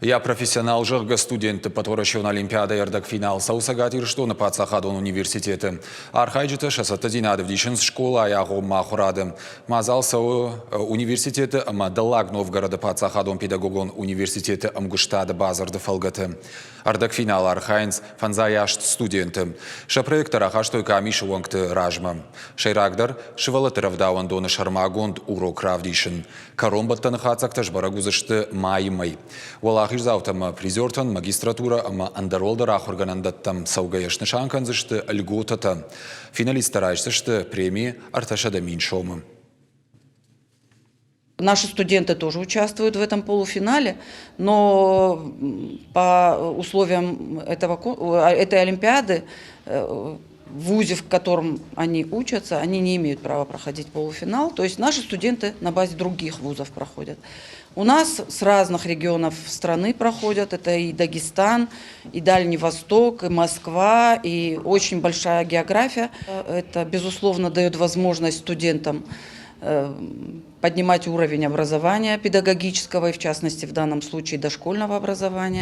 Я профессионал жырга студенты, подворачиван Олимпиада ярдак финал саусагат иршту на пацахадон университеты. Архайджита шасатадинады вдишин школа аяғу махурады. Мазал сау университеты Далаг Новгорода пацахадон педагогон университеты Амгуштады базарды фалгаты. Ардак финал архайнс фанзаяшт студенты. Шапроектор ахаштой камиши уангты ражма. Шайрагдар шивалатыравдауан доны шармагонд урок равдишин. Коромбаттан хацакташ барагузышты маймай. Завтам призертан магистратура андеролдер ахорганандаттам саугаяшны шанканзышты льготата. Финалист старайшты премии арташада миншома. Наши студенты тоже участвуют в этом полуфинале, но по условиям этой Олимпиады в вузе, в котором они учатся, они не имеют права проходить полуфинал. То есть наши студенты на базе других вузов проходят. У нас с разных регионов страны проходят. Это и Дагестан, и Дальний Восток, и Москва, и очень большая география. Это, безусловно, дает возможность студентам поднимать уровень образования педагогического, и в частности в данном случае дошкольного образования.